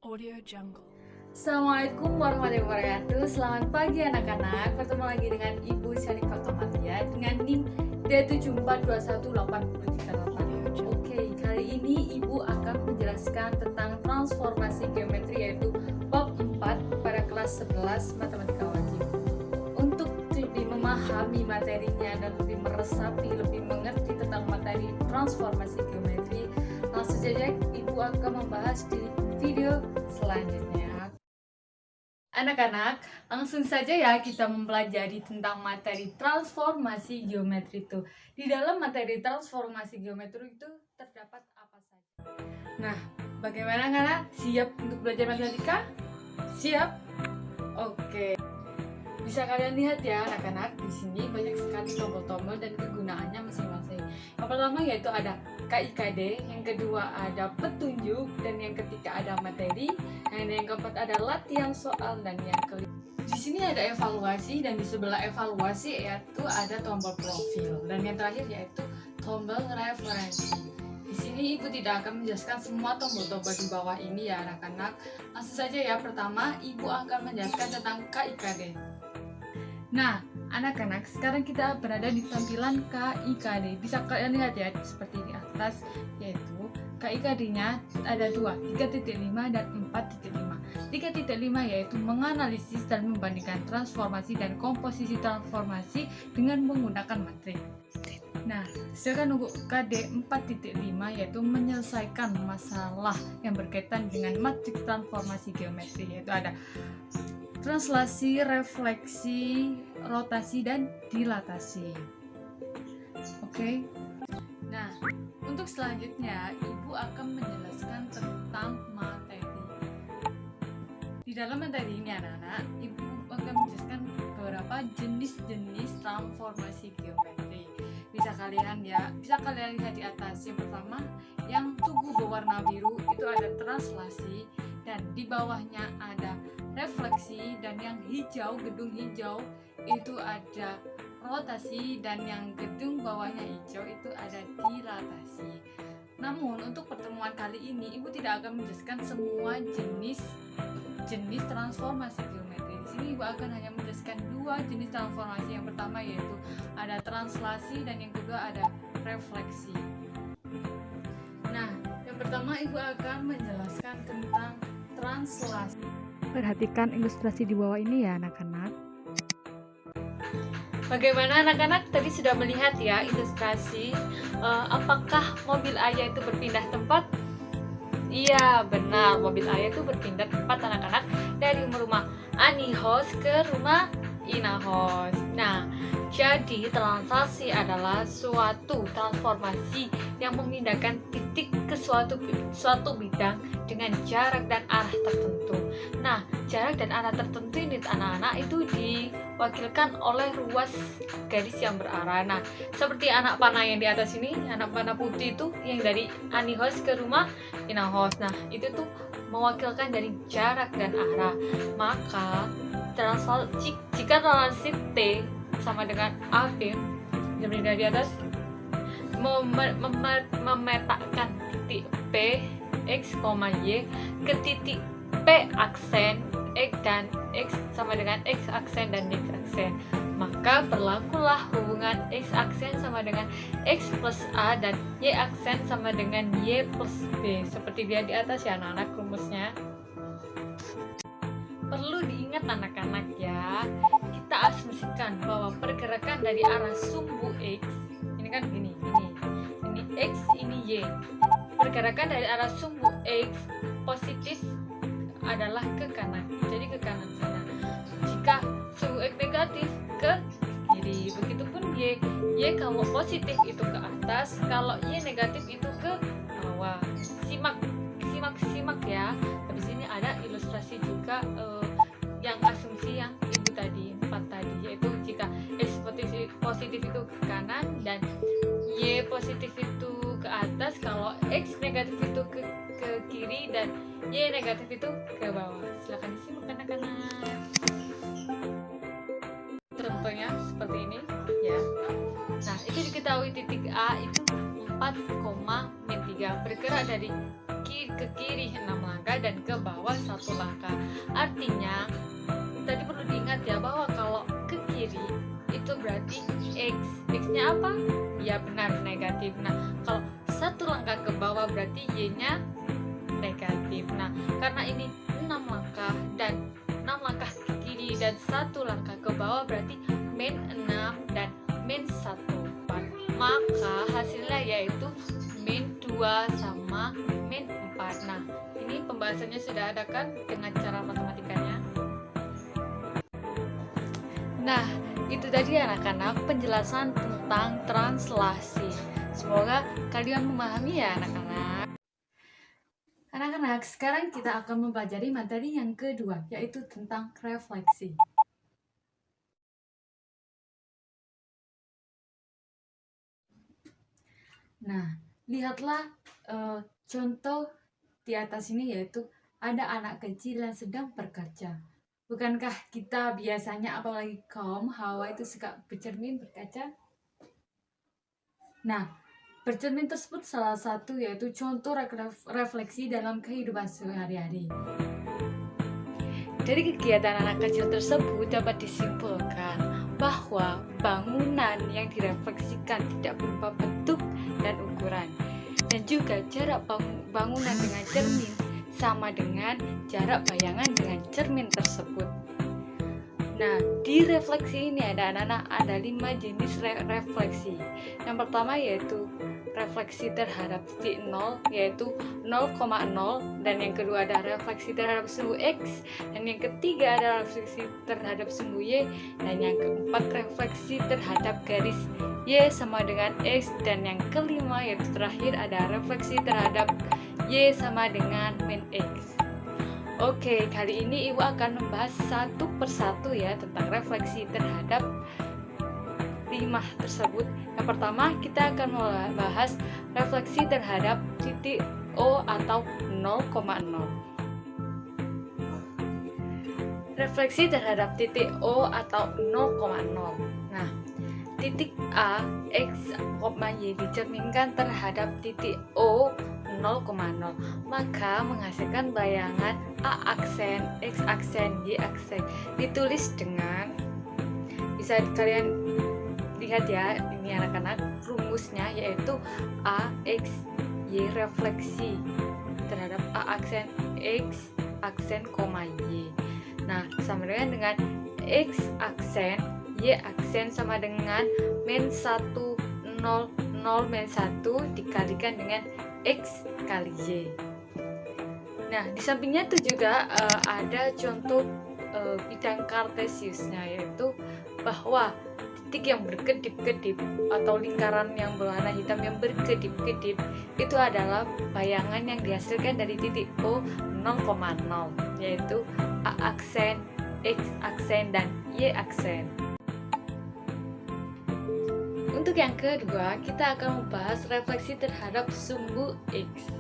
Audio Jungle. Assalamualaikum warahmatullahi wabarakatuh. Selamat pagi anak-anak. Bertemu lagi dengan Ibu Syarifah Kamalia dengan NIM D74218388. Oke, kali ini Ibu akan menjelaskan tentang transformasi geometri, yaitu bab 4 pada kelas 11 matematika wajib. Untuk lebih memahami materinya dan lebih meresapi, lebih mengerti tentang materi transformasi geometri, langsung saja Ibu akan membahas di video selanjutnya. Anak-anak, langsung saja ya kita mempelajari tentang materi transformasi geometri itu. Di dalam materi transformasi geometri itu terdapat apa saja? Nah, bagaimana anak-anak? Siap untuk belajar matematika? Siap? Oke. Bisa kalian lihat ya anak-anak, di sini banyak sekali tombol-tombol dan kegunaannya masing-masing. Yang pertama yaitu ada KIKD, yang kedua ada petunjuk, dan yang ketiga ada materi, dan yang keempat ada latihan soal, dan yang kelima. Di sini ada evaluasi, dan di sebelah evaluasi yaitu ada tombol profil, dan yang terakhir yaitu tombol referensi. Di sini Ibu tidak akan menjelaskan semua tombol-tombol di bawah ini ya anak-anak. Langsung saja ya, pertama Ibu akan menjelaskan tentang KIKD. Nah, anak-anak, sekarang kita berada di tampilan KIKD. Bisa kalian lihat ya, seperti di atas, yaitu KIKD-nya ada 2, 3.5 dan 4.5. 3.5 yaitu menganalisis dan membandingkan transformasi dan komposisi transformasi dengan menggunakan matrik. Nah, sedangkan untuk KD 4.5 yaitu menyelesaikan masalah yang berkaitan dengan matriks transformasi geometri, yaitu ada translasi, refleksi, rotasi, dan dilatasi. Oke. Nah, untuk selanjutnya Ibu akan menjelaskan tentang materi. Di dalam materi ini anak-anak, Ibu akan menjelaskan beberapa jenis-jenis transformasi geometri. Bisa kalian lihat di atas. Yang pertama, yang tugu berwarna biru itu ada translasi, dan di bawahnya ada refleksi, dan yang hijau, gedung hijau itu ada rotasi, dan yang gedung bawahnya hijau itu ada dilatasi. Namun untuk pertemuan kali ini Ibu tidak akan menjelaskan semua jenis transformasi geometri. Di sini Ibu akan hanya menjelaskan 2 jenis transformasi. Yang pertama yaitu ada translasi, dan yang kedua ada refleksi. Nah, yang pertama Ibu akan menjelaskan tentang translasi. Perhatikan ilustrasi di bawah ini ya anak-anak. Bagaimana anak-anak tadi sudah melihat ya ilustrasi? Apakah mobil ayah itu berpindah tempat? Iya, benar, mobil ayah itu berpindah tempat anak-anak, dari rumah Anihos ke rumah Inahos. Nah, jadi translasi adalah suatu transformasi yang memindahkan titik ke suatu bidang dengan jarak dan arah tertentu. Nah, jarak dan arah tertentu ini anak-anak itu diwakilkan oleh ruas garis yang berarah. Nah, seperti anak panah yang di atas ini, anak panah putih itu yang dari Anihos ke rumah Inahos. Nah, itu tuh mewakilkan dari jarak dan arah. Maka jika translasi T sama dengan AB, seperti di atas, memetakan titik P X, Y ke titik P aksen X, dan X sama dengan X aksen dan Y aksen, maka berlakulah hubungan X aksen sama dengan X plus A dan Y aksen sama dengan Y plus B, seperti dia di atas ya anak-anak rumusnya. Perlu diingat anak-anak ya, kita asumsikan bahwa pergerakan dari arah sumbu X, ini kan ini X, ini Y. Pergerakan dari arah sumbu X positif adalah ke kanan, jadi ke kanan sana. Jika sumbu X negatif, ke kiri. Begitupun Y kalau positif itu ke atas, kalau Y negatif itu ke bawah. Simak ya. Habis ini ada ilustrasi juga yang asumsi yang Ibu tadi 4 tadi, yaitu jika X positif itu ke kanan dan Y positif itu ke atas, kalau X negatif itu ke kiri dan Y negatif itu ke bawah. Silakan disimak anak-anak. Contohnya seperti ini ya. Nah, itu diketahui titik A itu 4,3 bergerak dari ke kiri 6 langkah dan ke bawah 1 langkah. Artinya tadi perlu diingat ya bahwa kalau ke kiri itu berarti X. X-nya apa? Ya benar, negatif. Nah, kalau 1 langkah ke bawah berarti Y-nya negatif. Nah, karena ini 6 langkah dan 6 langkah ke kiri dan 1 langkah ke bawah berarti min 6 dan min 1, maka hasilnya yaitu min 2 sama min 4. Nah, ini pembahasannya sudah ada kan dengan cara matematikanya. Nah, itu tadi anak-anak penjelasan tentang translasi. Semoga kalian memahami ya anak-anak. Anak-anak, sekarang kita akan mempelajari materi yang kedua, yaitu tentang refleksi. Nah, lihatlah contoh di atas ini, yaitu ada anak kecil yang sedang berkaca. Bukankah kita biasanya, apalagi kaum hawa itu suka bercermin berkaca? Nah, bercermin tersebut salah satu yaitu contoh refleksi dalam kehidupan sehari-hari. Dari kegiatan anak kecil tersebut dapat disimpulkan bahwa bangunan yang direfleksikan tidak berupa bentuk dan ukuran, dan juga jarak bangunan dengan cermin sama dengan jarak bayangan dengan cermin tersebut. Nah, di refleksi ini ada 5 jenis refleksi. Yang pertama yaitu refleksi terhadap titik 0, yaitu 0,0, dan yang kedua ada refleksi terhadap sumbu X, dan yang ketiga ada refleksi terhadap sumbu Y, dan yang keempat refleksi terhadap garis Y sama dengan X, dan yang kelima yaitu terakhir ada refleksi terhadap Y sama dengan min X. Oke, kali ini Ibu akan membahas satu persatu ya tentang refleksi terhadap 5 tersebut. Yang pertama, kita akan membahas refleksi terhadap titik O atau 0,0. Refleksi terhadap titik O atau 0,0. Nah, titik A, X, Y dicerminkan terhadap titik O 0,0, maka menghasilkan bayangan A aksen, X aksen, Y aksen. Ditulis dengan, bisa kalian lihat ya, ini anak-anak, rumusnya yaitu A, X, Y refleksi terhadap A aksen, X aksen, Y. Nah, sama dengan X aksen, Y aksen sama dengan min 1, 0, 0 min 1 dikalikan dengan X kali Y. Nah, di sampingnya itu juga ada contoh bidang kartesiusnya, yaitu bahwa titik yang berkedip-kedip atau lingkaran yang berwarna hitam yang berkedip-kedip itu adalah bayangan yang dihasilkan dari titik O 0,0, yaitu A aksen, X aksen, dan Y aksen. Untuk yang kedua, kita akan membahas refleksi terhadap sumbu X.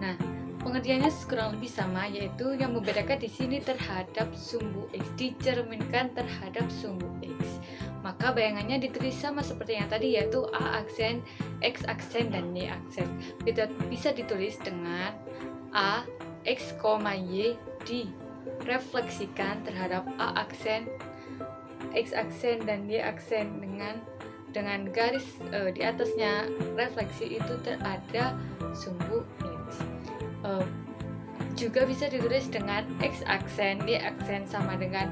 Nah, pengertiannya kurang lebih sama, yaitu yang membedakan di sini terhadap sumbu X dicerminkan terhadap sumbu X. Maka bayangannya ditulis sama seperti yang tadi, yaitu A aksen, X aksen, dan Y aksen. Bisa ditulis dengan A, X, Y direfleksikan terhadap A aksen, X aksen, dan Y aksen dengan garis di atasnya refleksi itu ada sumbu X. Juga bisa ditulis dengan X aksen, Y aksen sama dengan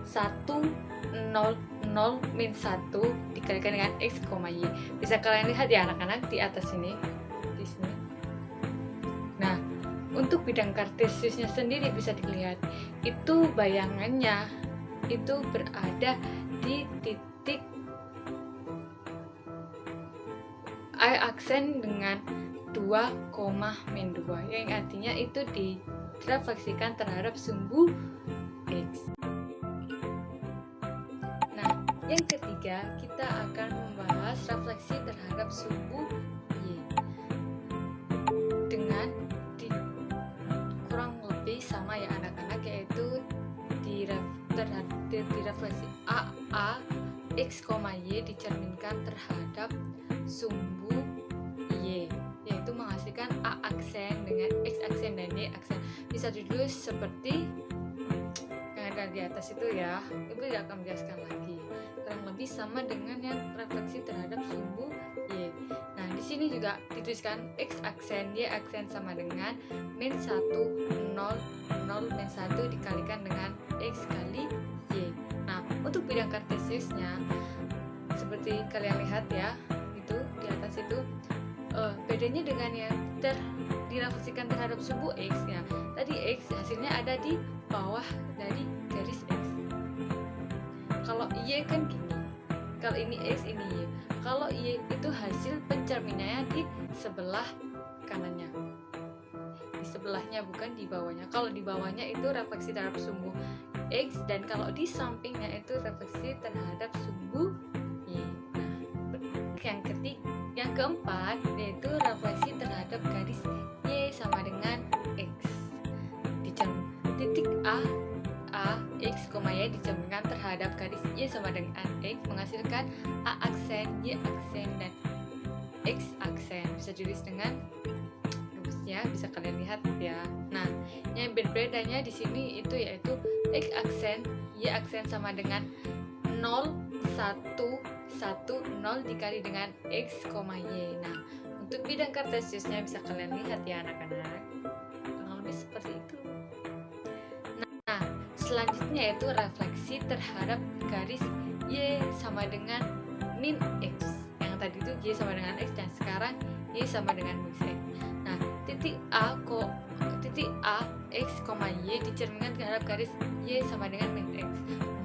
1, 0, 0, min 1 dikalikan dengan X, Y. Bisa kalian lihat ya anak-anak di atas ini, di sini. Nah, untuk bidang kartesiusnya sendiri bisa dilihat, itu bayangannya itu berada di titik I aksen dengan 2, min 2, yang artinya itu direfleksikan terhadap sumbu X. Nah, yang ketiga kita akan membahas refleksi terhadap sumbu Y dengan kurang lebih sama ya anak-anak, yaitu direfleksi A, X, Y dicerminkan terhadap sumbu Y, yaitu yaitu menghasilkan A aksen dengan X aksen dan Y aksen. Bisa ditulis seperti yang ada di atas itu ya. Ibu tidak akan menjelaskan lagi. Kurang lebih sama dengan yang refleksi terhadap sumbu Y. Nah, di sini juga dituliskan X aksen Y aksen sama dengan min 1 0 0 min 1 dikalikan dengan X kali Y. Nah, untuk bidang kartesiusnya seperti kalian lihat ya, itu di atas itu bedanya dengan yang direfleksikan terhadap sumbu X ya. Tadi X hasilnya ada di bawah dari garis X. Kalau Y kan gini. Kalau ini X, ini Y. Kalau Y itu hasil pencerminannya di sebelah kanannya. Di sebelahnya, bukan di bawahnya. Kalau di bawahnya itu refleksi terhadap sumbu X, dan kalau di sampingnya itu refleksi terhadap sumbu Y. Nah, yang keempat yaitu refleksi terhadap garis Y sama dengan X. Titik A X, Y dicerminkan terhadap garis Y sama dengan X menghasilkan A aksen, Y aksen, dan X aksen. Bisa ditulis dengan rumusnya, bisa kalian lihat ya. Nah, yang berbedanya di sini itu yaitu X aksen, Y aksen sama dengan 0 1 1 0 dikali dengan X, Y. Nah, untuk bidang kartesiusnya bisa kalian lihat ya anak-anak. Kurang lebih seperti itu. Nah, selanjutnya yaitu refleksi terhadap garis Y sama dengan min X. Yang tadi itu Y sama dengan X, dan sekarang Y sama dengan min X. Nah, titik A X, Y dicerminkan terhadap garis Y sama dengan min X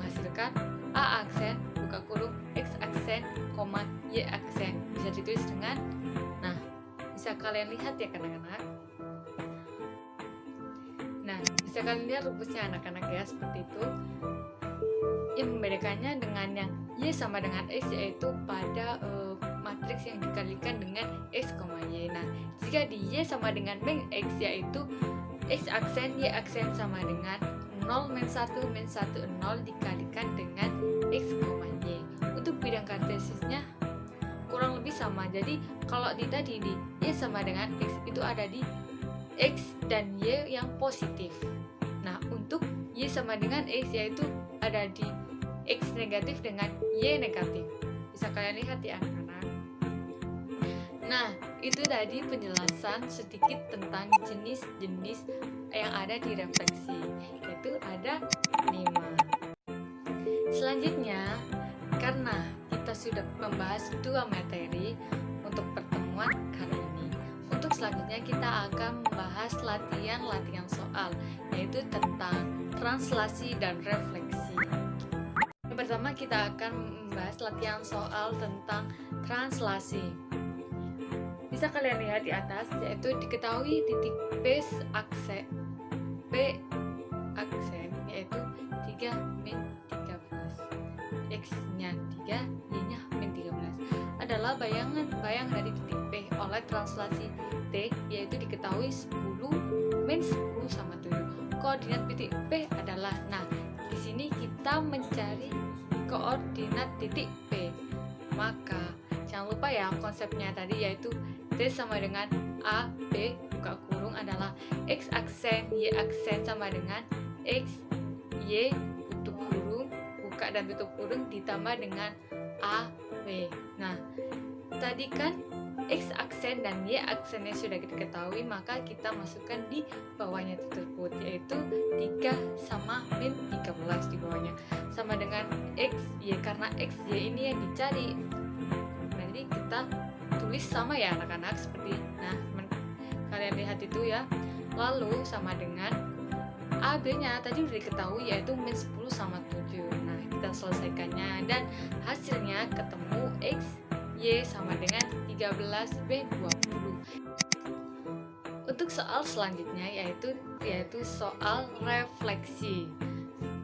menghasilkan A aksen buka kurung X aksen, Y aksen. Bisa ditulis dengan, nah, bisa kalian lihat ya anak-anak. Nah, bisa kalian lihat rumusnya anak-anak ya, seperti itu. Yang membedakannya dengan yang Y sama dengan X yaitu pada matriks yang dikalikan dengan X, Y. Nah, jika di Y sama dengan min X yaitu X aksen, Y aksen sama dengan 0 min 1 min 1 0 dikalikan dengan X, Y. Untuk bidang kartesiusnya kurang lebih sama. Jadi kalau di tadi di Y sama dengan X itu ada di X dan Y yang positif. Nah, untuk Y sama dengan X yaitu ada di X negatif dengan Y negatif. Bisa kalian lihat ya anak-anak. Nah, itu tadi penjelasan sedikit tentang jenis-jenis yang ada di refleksi, yaitu ada 5. Selanjutnya, karena kita sudah membahas 2 materi untuk pertemuan kali ini, untuk selanjutnya kita akan membahas latihan-latihan soal, yaitu tentang translasi dan refleksi. Yang pertama kita akan membahas latihan soal tentang translasi. Bisa kalian lihat di atas, yaitu diketahui titik P aksen yaitu 3 min 13, X-nya 3, Y-nya min 13 adalah bayang dari titik P oleh translasi T, yaitu diketahui 10 min 10 sama 7. Koordinat titik P adalah, nah, di sini kita mencari koordinat titik P. Maka jangan lupa ya konsepnya tadi, yaitu T sama dengan A, B, buka kurung adalah X aksen, Y aksen sama dengan X, Y, tutup kurung, buka dan tutup kurung ditambah dengan A, B. Nah, tadi kan X aksen dan Y aksennya sudah diketahui, maka kita masukkan di bawahnya tersebut, yaitu 3 sama min 13 di bawahnya sama dengan X, Y, karena X, Y ini yang dicari. Jadi kita tulis sama ya anak-anak, seperti, nah, kalian lihat itu ya. Lalu sama dengan AB nya tadi sudah diketahui, yaitu min 10 sama 7. Nah, kita selesaikannya dan hasilnya ketemu X, Y sama dengan 13, B 20. Untuk soal selanjutnya yaitu soal refleksi.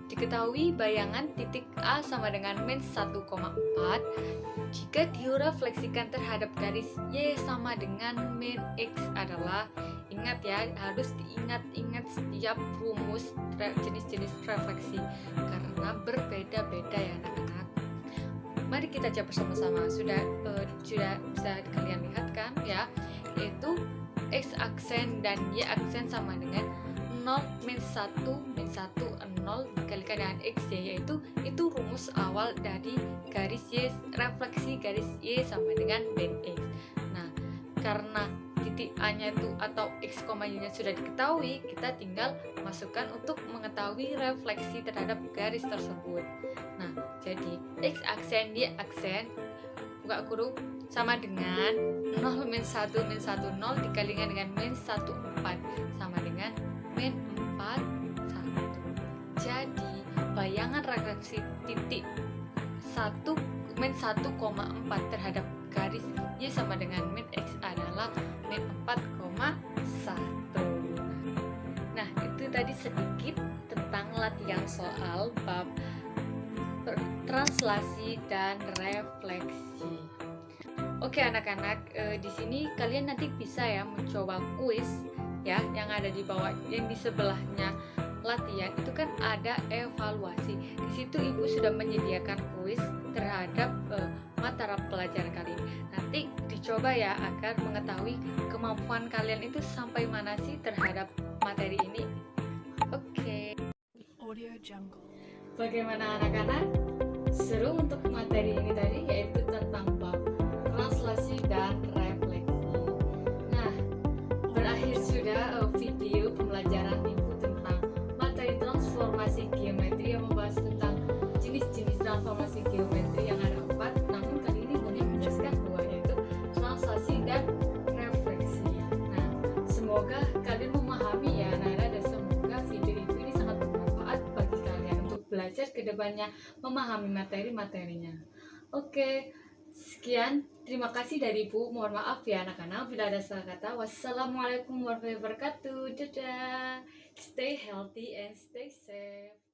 Diketahui bayangan titik A sama dengan min 1,4 jika direfleksikan terhadap garis Y sama dengan min X adalah, ingat ya, harus diingat-ingat setiap rumus jenis-jenis refleksi karena berbeda-beda ya anak-anak. Mari kita coba bersama-sama. Sudah bisa kalian lihat kan ya. yaitu X aksen dan Y aksen sama dengan 0 min 1 min 1 0 dikalikan dengan X Y, yaitu itu rumus awal dari garis Y, refleksi garis Y sama dengan min X. Nah, karena titik A nya itu atau X, Y nya sudah diketahui, kita tinggal masukkan untuk mengetahui refleksi terhadap garis tersebut. Nah, jadi X aksen Y aksen buka kurung sama dengan 0 min 1 min 1 0 dikalikan dengan min 1 4 sama dengan min 4 1. Jadi bayangan refleksi titik 1 min 1,4 terhadap garis Y sama dengan min X adalah min 4,1. Nah, itu tadi sedikit tentang latihan soal bab translasi dan refleksi. Oke anak-anak, di sini kalian nanti bisa ya mencoba kuis ya yang ada di bawah, yang di sebelahnya latihan itu kan ada evaluasi. Di situ ibu sudah menyediakan kuis terhadap mata pelajaran kali ini. Nanti dicoba ya agar mengetahui kemampuan kalian itu sampai mana sih terhadap materi ini. Oke. Audio Jungle. Bagaimana anak-anak? Seru untuk materi ini tadi, yaitu tentang bab translasi dan refleksi. Nah, berakhir sudah video pembelajaran ibu tentang materi transformasi geometri yang membahas tentang jenis-jenis transformasi geometri yang ada 4. Namun kali ini Bunda menjelaskan 2, yaitu translasi dan refleksi. Nah, semoga kalian memahami ya anak-anak, dan semoga video ibu ini sangat bermanfaat bagi kalian untuk belajar ke depannya memahami materi-materinya. Oke, sekian. Terima kasih dari Ibu. Mohon maaf ya anak-anak bila ada salah kata. Wassalamualaikum warahmatullahi wabarakatuh. Dadah. Stay healthy and stay safe.